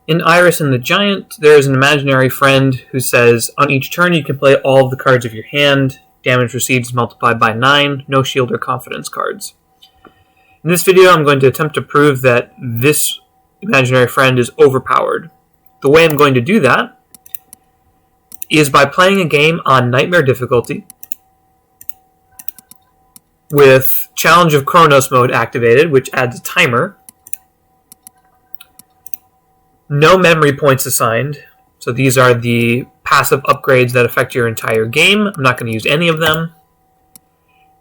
In Iris and the Giant, there is an imaginary friend who says, on each turn you can play all of the cards of your hand. Damage received is multiplied by 9. No shield or confidence cards. In this video, I'm going to attempt to prove that this imaginary friend is overpowered. The way I'm going to do that is by playing a game on Nightmare difficulty with Challenge of Chronos mode activated, which adds a timer. No memory points assigned. So these are the passive upgrades that affect your entire game. I'm not going to use any of them.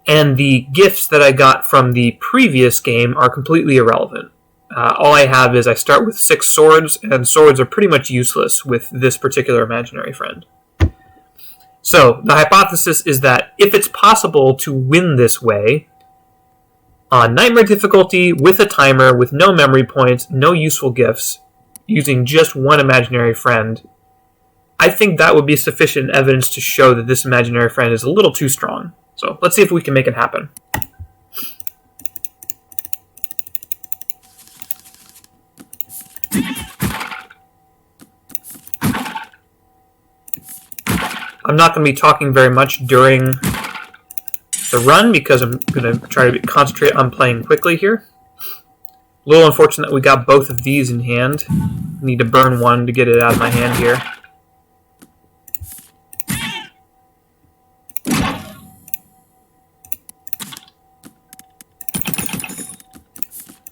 And the gifts that I got from the previous game are completely irrelevant. All I have is I start with 6 swords, and swords are pretty much useless with this particular imaginary friend. So the hypothesis is that if it's possible to win this way, on Nightmare difficulty, with a timer, with no memory points, no useful gifts, using just one imaginary friend, I think that would be sufficient evidence to show that this imaginary friend is a little too strong. So let's see if we can make it happen. I'm not going to be talking very much during the run because I'm going to try to concentrate on playing quickly here. A little unfortunate that we got both of these in hand. I need to burn one to get it out of my hand here.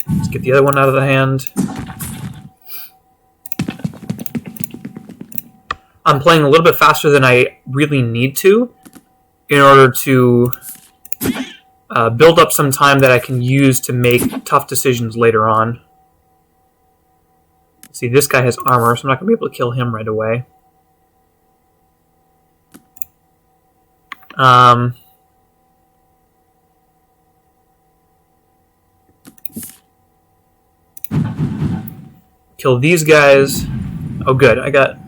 Let's get the other one out of the hand. I'm playing a little bit faster than I really need to in order to build up some time that I can use to make tough decisions later on. See, this guy has armor, so I'm not going to be able to kill him right away. Kill these guys. Oh, good. I got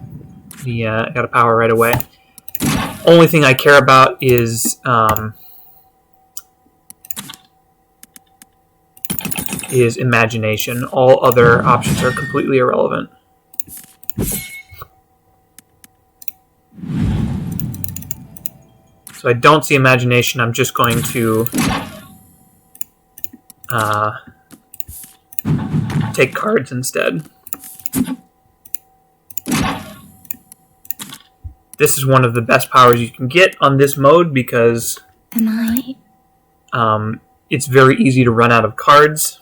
a power right away. Only thing I care about is imagination. All other options are completely irrelevant. So I don't see imagination. I'm just going to take cards instead. This is one of the best powers you can get on this mode because it's very easy to run out of cards.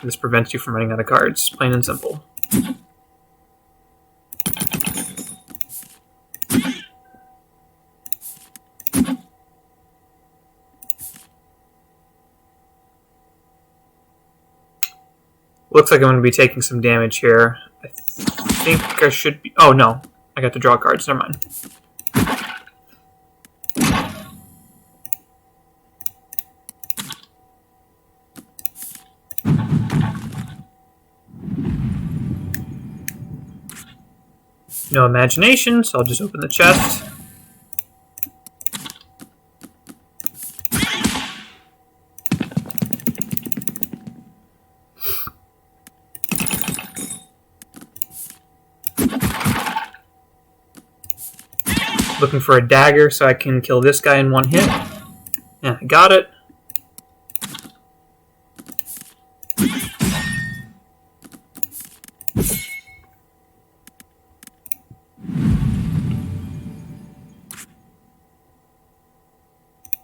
This prevents you from running out of cards, plain and simple. Looks like I'm going to be taking some damage here. I think I should be... Oh, no. I got to draw cards. Never mind. No imagination, so I'll just open the chest. Looking for a dagger so I can kill this guy in one hit. Yeah, I got it.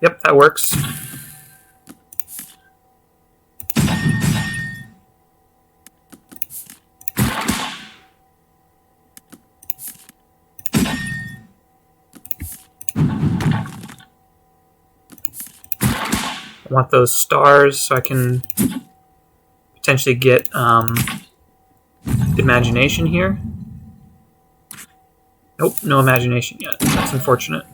Yep, that works. I want those stars so I can potentially get imagination here. Nope, no imagination yet. That's unfortunate.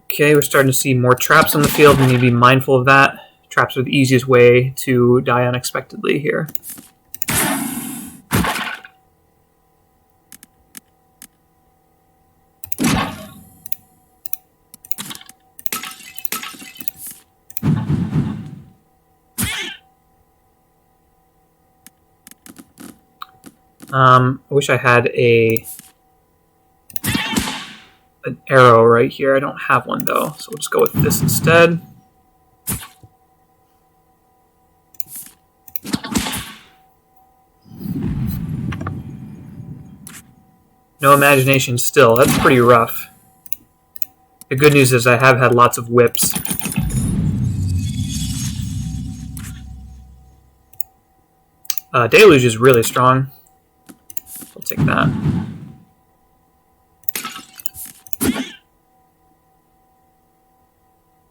Okay, we're starting to see more traps on the field. We need to be mindful of that. Traps are the easiest way to die unexpectedly here. I wish I had an arrow right here. I don't have one though, so we'll just go with this instead. No imagination still. That's pretty rough. The good news is I have had lots of whips. Deluge is really strong. I'll take that.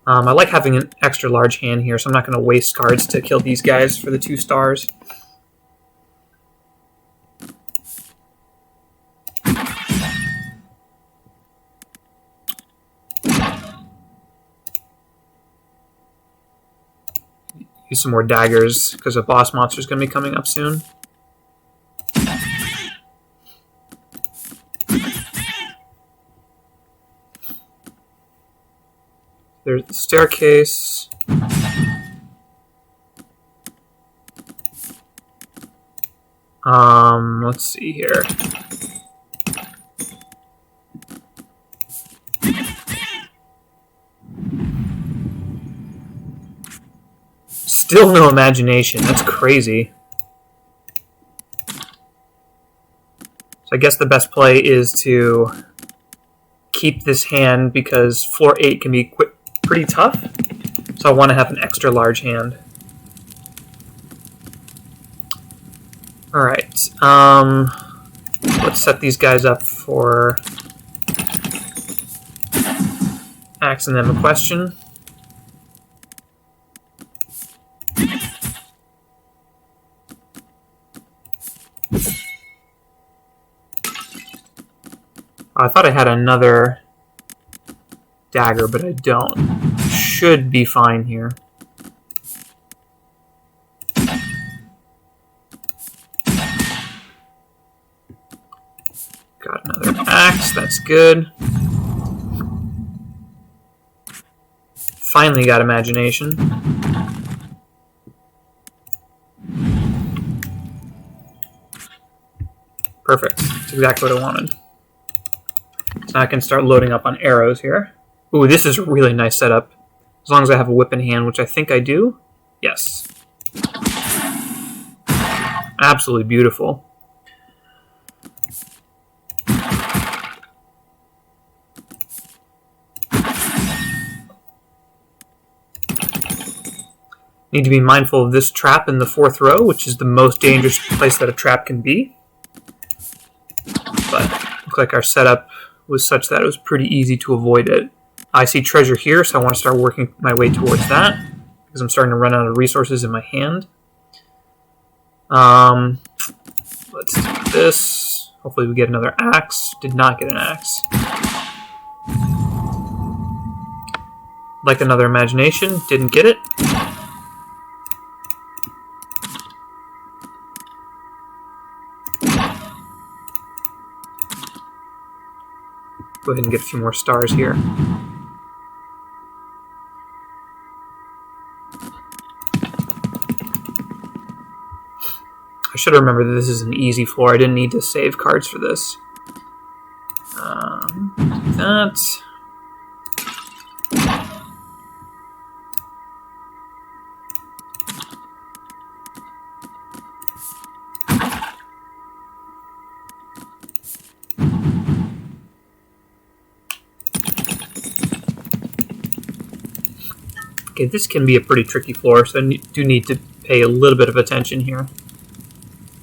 I like having an extra large hand here, so I'm not going to waste cards to kill these guys for the 2 stars. Use some more daggers, because a boss monster is going to be coming up soon. There's the staircase. Let's see here. Still no imagination. That's crazy. So I guess the best play is to keep this hand because floor 8 can be pretty tough. So I want to have an extra large hand. Alright. Let's set these guys up for asking them a question. I thought I had another dagger, but I don't. Should be fine here. Got another axe, that's good. Finally got imagination. Perfect, that's exactly what I wanted. So I can start loading up on arrows here. Ooh, this is a really nice setup. As long as I have a whip in hand, which I think I do. Yes. Absolutely beautiful. Need to be mindful of this trap in the 4th row, which is the most dangerous place that a trap can be. But looks like our setup was such that it was pretty easy to avoid it. I see treasure here, so I want to start working my way towards that because I'm starting to run out of resources in my hand. Let's do this. Hopefully we get another axe. Did not get an axe. Like another imagination. Didn't get it. Go ahead and get a few more stars here. I should remember that this is an easy floor. I didn't need to save cards for this. That. Okay, this can be a pretty tricky floor, so I do need to pay a little bit of attention here.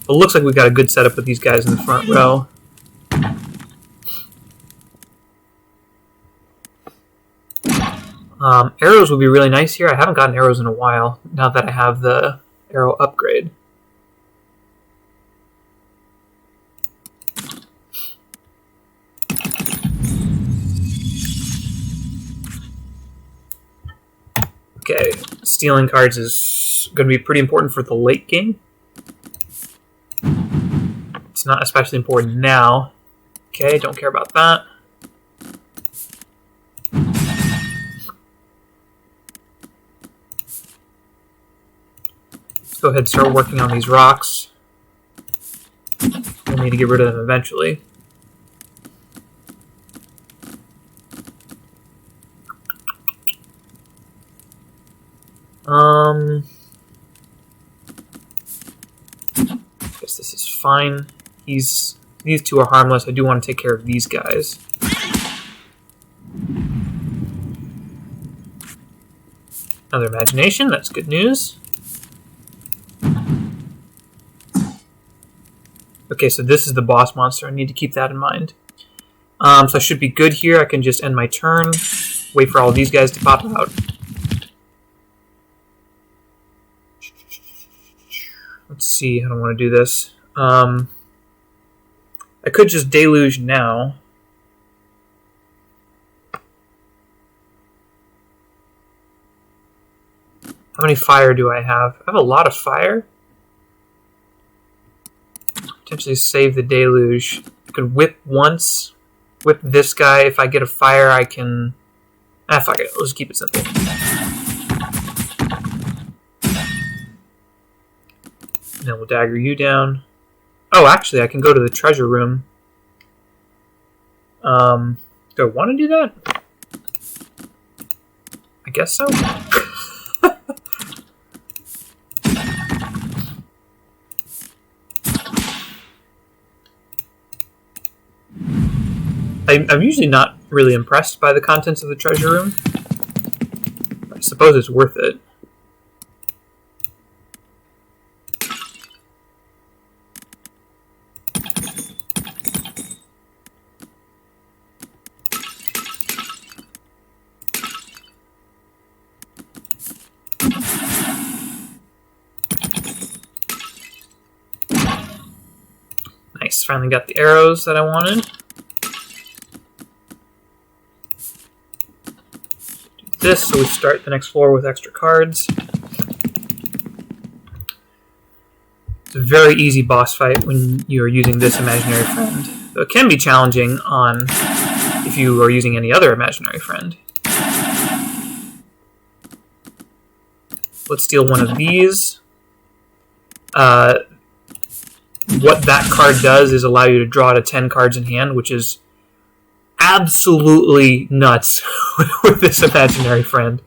It looks like we've got a good setup with these guys in the front row. Arrows would be really nice here. I haven't gotten arrows in a while, now that I have the arrow upgrade. Okay, stealing cards is going to be pretty important for the late game. It's not especially important now. Okay, don't care about that. Let's go ahead and start working on these rocks. We'll for me to get rid of them eventually. Guess this is fine. These two are harmless. I do want to take care of these guys. Another imagination, that's good news. Okay, so this is the boss monster. I need to keep that in mind. So I should be good here. I can just end my turn, wait for all these guys to pop out. Let's see, I don't want to do this. I could just deluge now. How many fire do I have? I have a lot of fire. Potentially save the deluge. I could whip once. Whip this guy. If I get a fire, I can... Ah, fuck it. Let's keep it simple. And then we'll dagger you down. Oh, actually, I can go to the treasure room. Do I want to do that? I guess so. I'm usually not really impressed by the contents of the treasure room. I suppose it's worth it. Nice, finally got the arrows that I wanted. This, so we start the next floor with extra cards. It's a very easy boss fight when you're using this imaginary friend. Though it can be challenging on if you are using any other imaginary friend. Let's steal one of these. What that card does is allow you to draw to 10 cards in hand, which is absolutely nuts with this imaginary friend.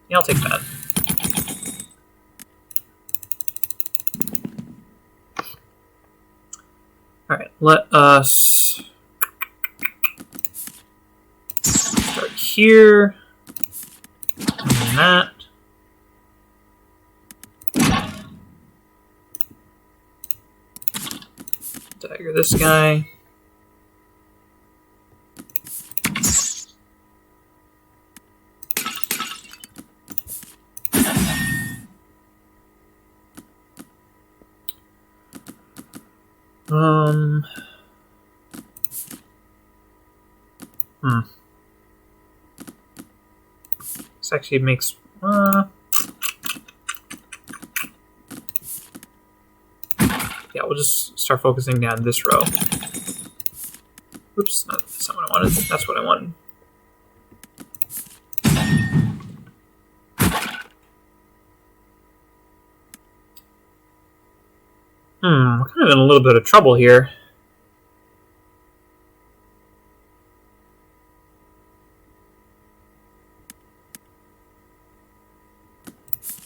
Yeah, I'll take that. Alright, let us start here, and that. Dagger this guy. This actually makes... yeah, we'll just start focusing down this row. Oops, no, that's not what I wanted. That's what I wanted. We're kind of in a little bit of trouble here.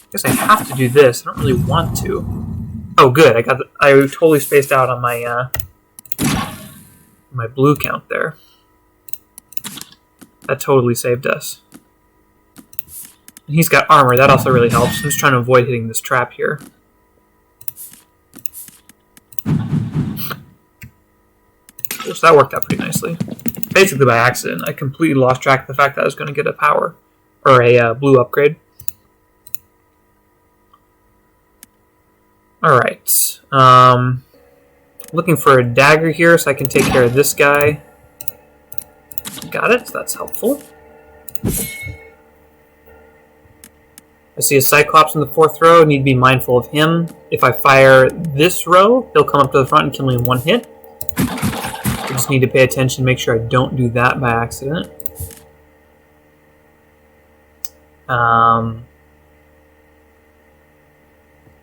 I guess I have to do this. I don't really want to. Oh, good. I totally spaced out on my my blue count there. That totally saved us. And he's got armor. That also really helps. I'm just trying to avoid hitting this trap here. So that worked out pretty nicely. Basically by accident. I completely lost track of the fact that I was going to get a power or a blue upgrade. Alright. Looking for a dagger here so I can take care of this guy. Got it, that's helpful. I see a Cyclops in the 4th row. I need to be mindful of him. If I fire this row, he'll come up to the front and kill me in 1 hit. I just need to pay attention, make sure I don't do that by accident.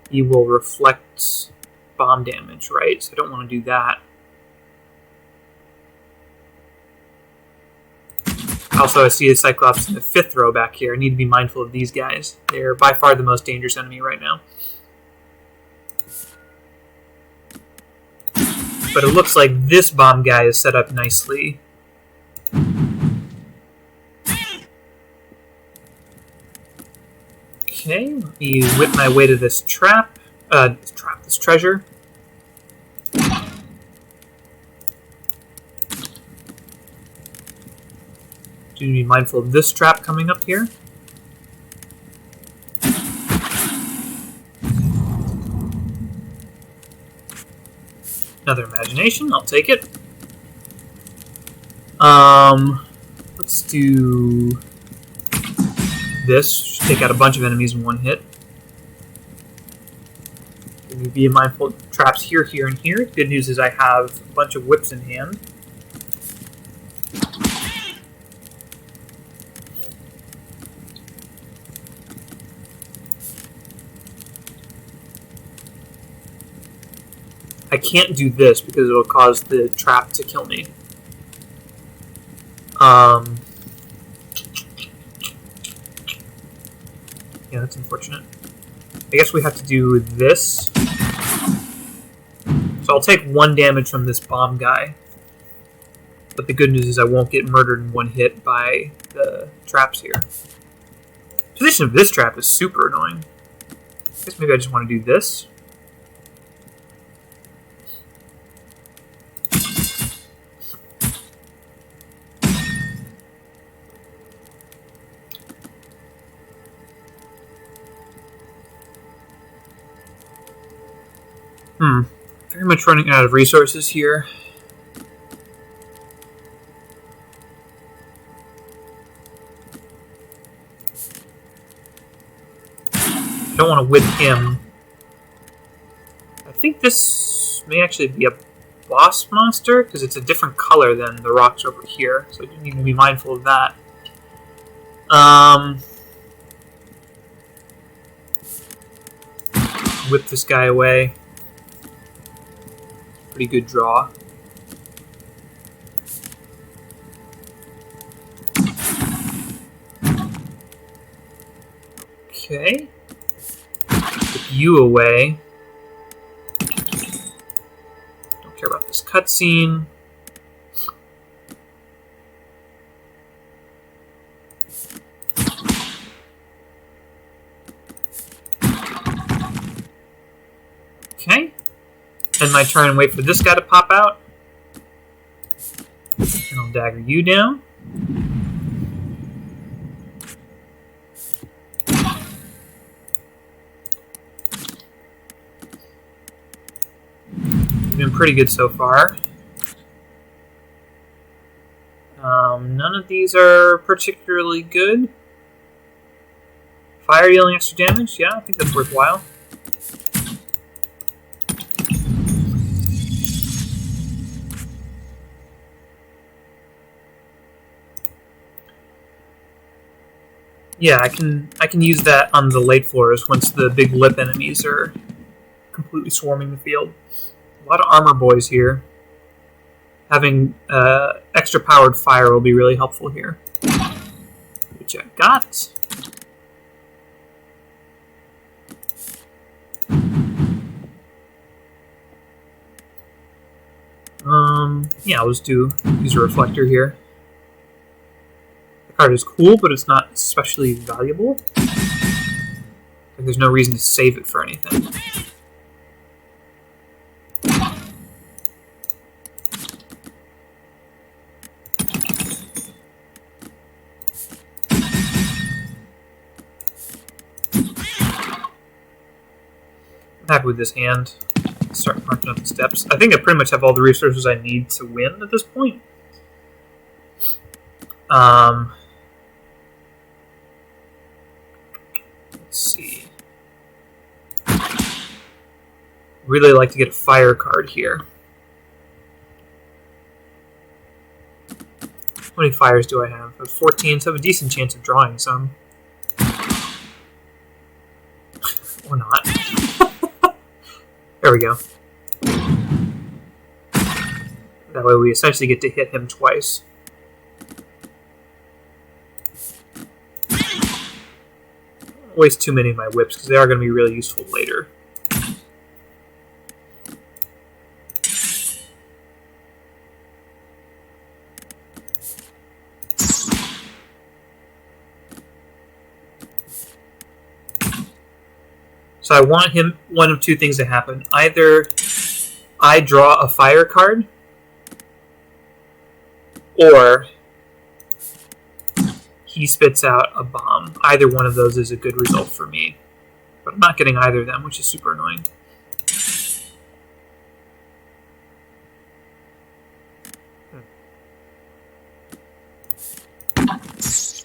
He will reflect bomb damage, right? So I don't want to do that. Also, I see a Cyclops in the 5th row back here. I need to be mindful of these guys. They're by far the most dangerous enemy right now. But it looks like this bomb guy is set up nicely. Okay, let me whip my way to this this treasure. Do need to be mindful of this trap coming up here. Another imagination, I'll take it. Let's do this. Should take out a bunch of enemies in 1 hit. Be mindful of traps here, here, and here. The good news is I have a bunch of whips in hand. I can't do this because it'll cause the trap to kill me. Yeah, that's unfortunate. I guess we have to do this. So I'll take 1 damage from this bomb guy. But the good news is I won't get murdered in 1 hit by the traps here. The position of this trap is super annoying. I guess maybe I just want to do this. Very much running out of resources here. I don't want to whip him. I think this may actually be a boss monster, because it's a different color than the rocks over here, so I do need to be mindful of that. Whip this guy away. Pretty good draw. Okay. Put you away. Don't care about this cutscene. Okay. End my turn and wait for this guy to pop out. And I'll dagger you down. Been pretty good so far. None of these are particularly good. Fire dealing extra damage? Yeah, I think that's worthwhile. Yeah, I can use that on the late floors once the big lip enemies are completely swarming the field. A lot of armor boys here. Having extra powered fire will be really helpful here. Which I got. Yeah, I'll just use a reflector here. The card is cool, but it's not especially valuable. Like, there's no reason to save it for anything. I'm happy with this hand. Start marking up the steps. I think I pretty much have all the resources I need to win at this point. Let's Let's see. Really like to get a fire card here. How many fires do I have? I have 14, so I have a decent chance of drawing some. Or not. There we go. That way we essentially get to hit him twice. Don't waste too many of my whips, because they are going to be really useful later. So I want one of two things to happen. Either I draw a fire card, or he spits out a bomb. Either one of those is a good result for me. But I'm not getting either of them, which is super annoying.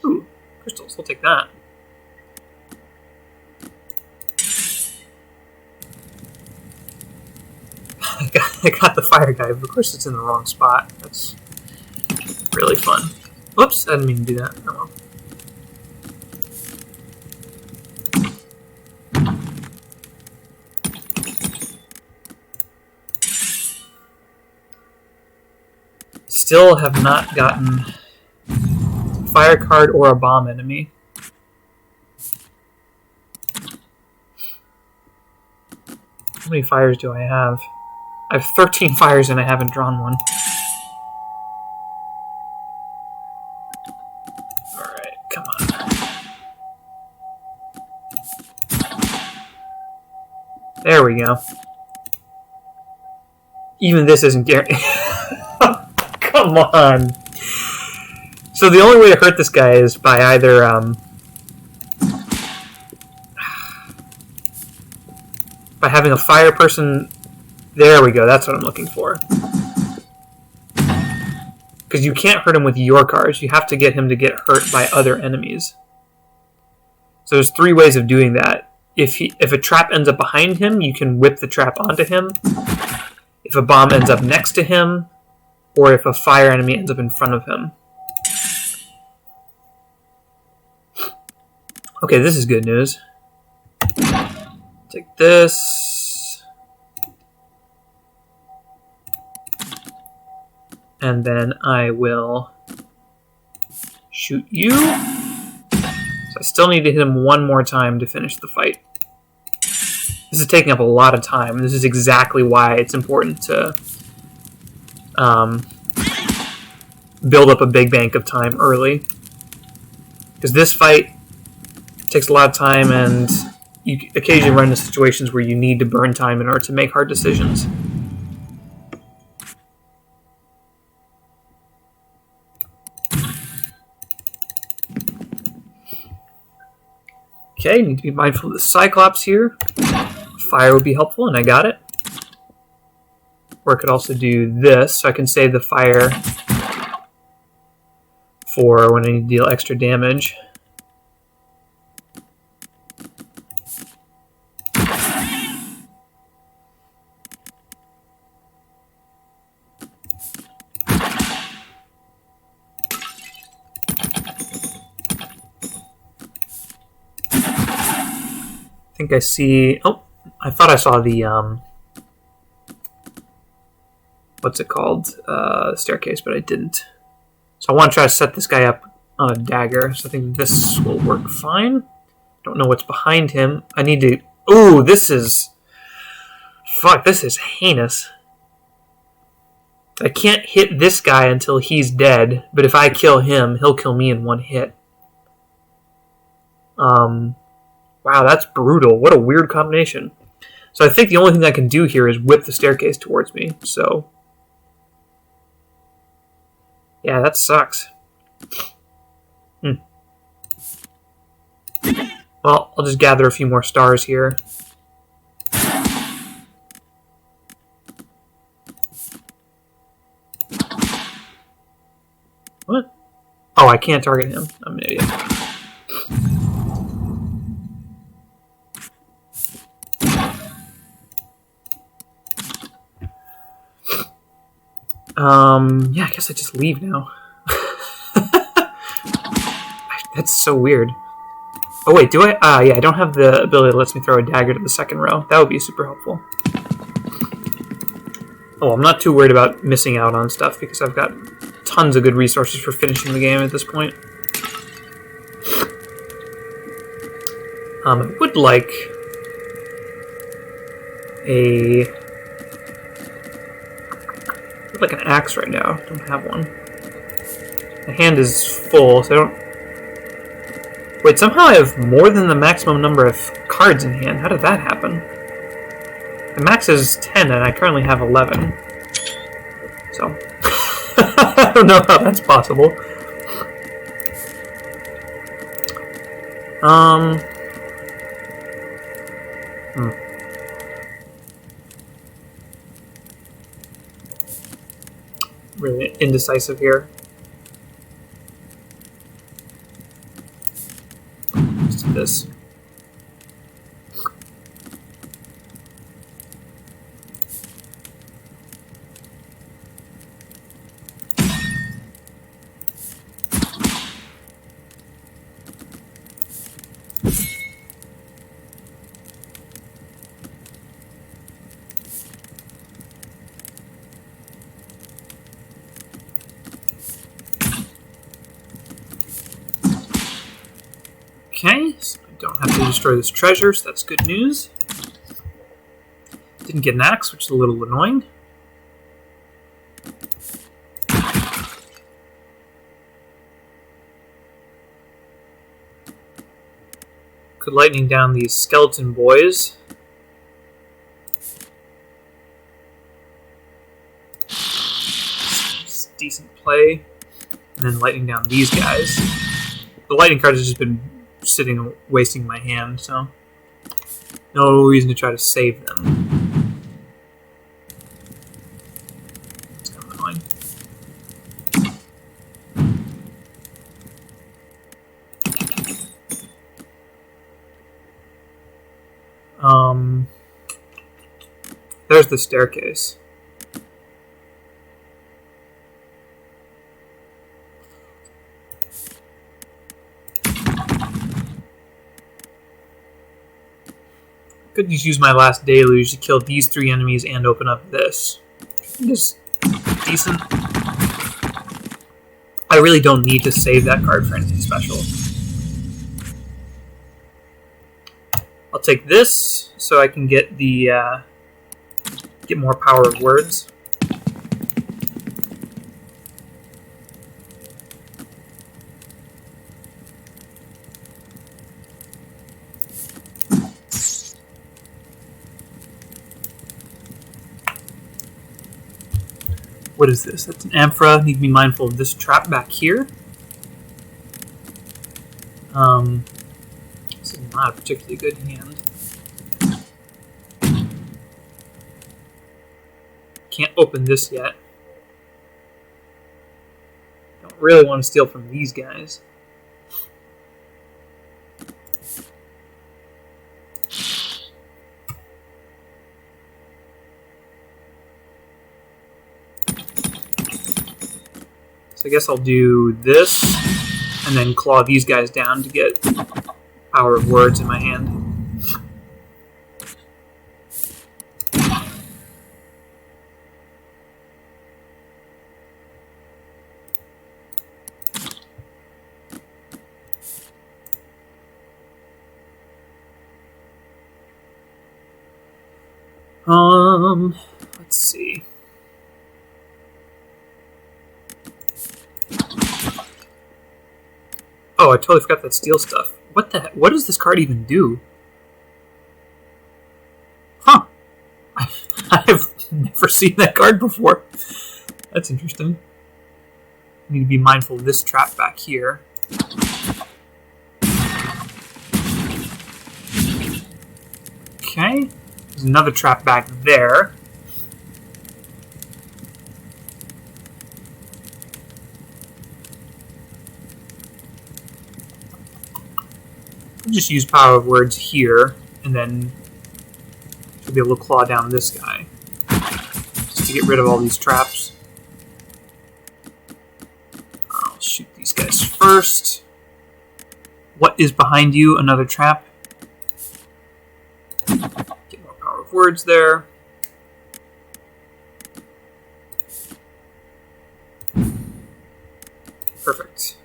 Ooh, crystals, I'll take that. I got the fire guy, but of course it's in the wrong spot. That's really fun. Whoops, I didn't mean to do that. Oh well. Still have not gotten a fire card or a bomb enemy. How many fires do I have? I have 13 fires and I haven't drawn one. Alright, come on. There we go. Even this isn't guaranteed. Come on. So the only way to hurt this guy is by either by having a fire person. There we go, that's what I'm looking for. Because you can't hurt him with your cards, you have to get him to get hurt by other enemies. So there's 3 ways of doing that. If a trap ends up behind him, you can whip the trap onto him. If a bomb ends up next to him, or if a fire enemy ends up in front of him. Okay, this is good news. Take this. And then I will shoot you. So I still need to hit him one more time to finish the fight. This is taking up a lot of time. This is exactly why it's important to build up a big bank of time early. Because this fight takes a lot of time, and you occasionally run into situations where you need to burn time in order to make hard decisions. Okay, need to be mindful of the Cyclops here. Fire would be helpful, and I got it. Or I could also do this, so I can save the fire for when I need to deal extra damage. I think I see... Oh, I thought I saw the... what's it called? Staircase, but I didn't. So I want to try to set this guy up on a dagger. So I think this will work fine. Don't know what's behind him. I need to... Ooh, this is... Fuck, this is heinous. I can't hit this guy until he's dead, but if I kill him, he'll kill me in one hit. Wow, that's brutal. What a weird combination. So I think the only thing I can do here is whip the staircase towards me. So, yeah, that sucks. Well, I'll just gather a few more stars here. What? Oh, I can't target him. I'm an idiot. Yeah, I guess I just leave now. That's so weird. Oh wait, do I? Yeah, I don't have the ability that lets me throw a dagger to the second row. That would be super helpful. Oh, I'm not too worried about missing out on stuff because I've got tons of good resources for finishing the game at this point. I would like an axe right now. I don't have one. My hand is full, so I don't... Wait, somehow I have more than the maximum number of cards in hand. How did that happen? The max is 10, and I currently have 11. So... I don't know how that's possible. Really indecisive here. Let's do this. Okay, so I don't have to destroy this treasure, so that's good news. Didn't get an axe, which is a little annoying. Could lightning down these skeleton boys. It's decent play. And then lightning down these guys. The lightning cards have just been sitting wasting my hand, so no reason to try to save them. It's kind of annoying. There's the staircase. Could just use my last deluge to kill these 3 enemies and open up this. Just decent. I really don't need to save that card for anything special. I'll take this so I can get the get more power of words. What is this? That's an amphora. Need to be mindful of this trap back here. This is not a particularly good hand. Can't open this yet. Don't really want to steal from these guys. So I guess I'll do this, and then claw these guys down to get power of words in my hand. Let's see. Oh, I totally forgot that steel stuff. What the heck? What does this card even do? Huh. I've never seen that card before. That's interesting. I need to be mindful of this trap back here. Okay. There's another trap back there. I'll just use power of words here, and then to be able to claw down this guy. Just to get rid of all these traps. first. What is behind you? Another trap. Get more power of words there. Perfect.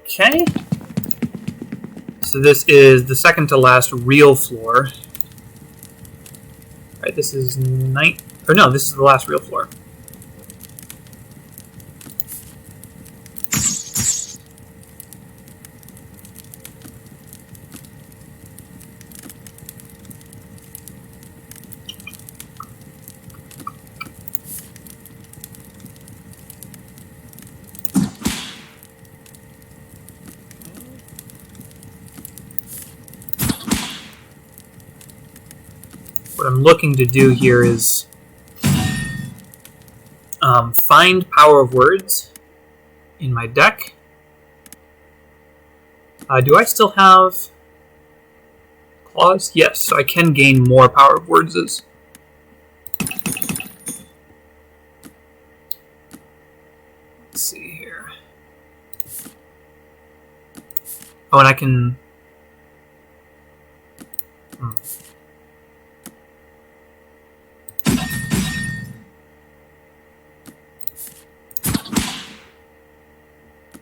Okay. So this is the second to last real floor. Alright, this is this is the last real floor. What I'm looking to do here is find power of words in my deck. Do I still have claws? Yes, so I can gain more power of words. Let's see here. Oh, and I can...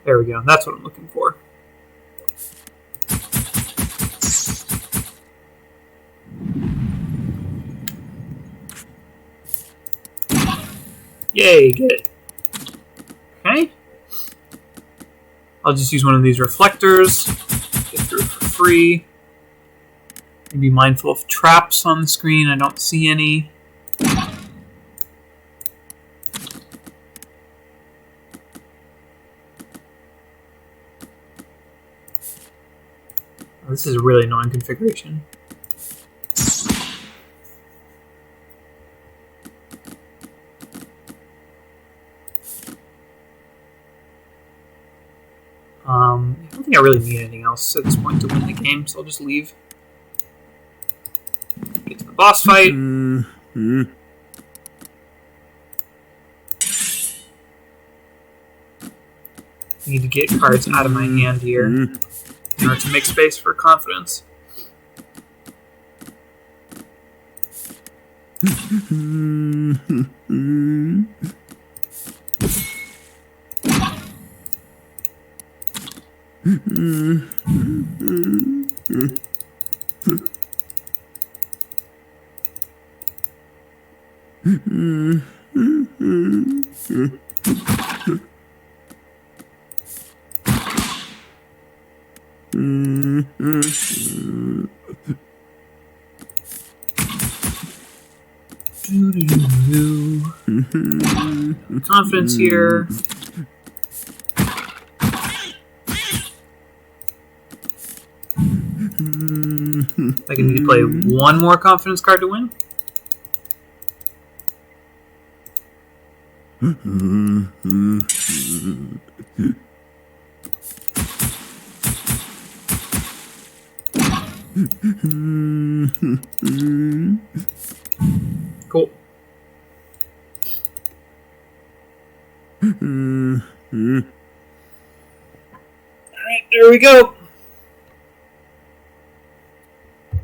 There we go. That's what I'm looking for. Yay, get it. Okay. I'll just use one of these reflectors. Get through it for free. Be mindful of traps on the screen. I don't see any. This is a really annoying configuration. I don't think I really need anything else at this point to win the game, so I'll just leave. Get to the boss fight. Need to get cards out of my hand here in order to make space for confidence. Confidence here. I can need to play one more confidence card to win. Cool. Alright, there we go.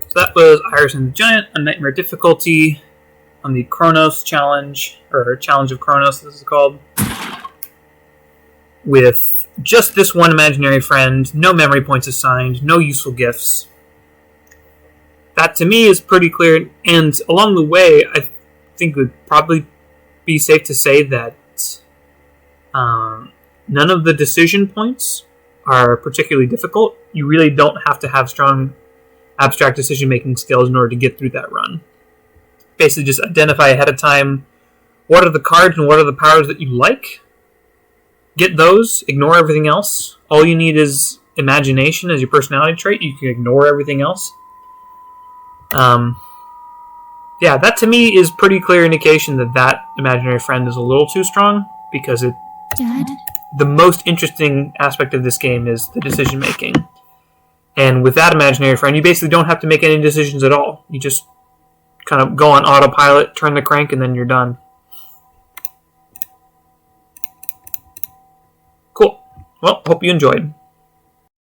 So that was Iris and the Giant on Nightmare difficulty on the Chronos challenge, or Challenge of Chronos, this is called. With just this one imaginary friend, no memory points assigned, no useful gifts. That to me is pretty clear, and along the way, I think it would probably be safe to say that none of the decision points are particularly difficult. You really don't have to have strong abstract decision-making skills in order to get through that run. Basically just identify ahead of time what are the cards and what are the powers that you like. Get those, ignore everything else. All you need is imagination as your personality trait. You can ignore everything else. Yeah, that to me is pretty clear indication that that imaginary friend is a little too strong, because Dad? the most interesting aspect of this game is the decision making. And with that imaginary friend, you basically don't have to make any decisions at all. You just kind of go on autopilot, turn the crank, and then you're done. Cool. Well, hope you enjoyed.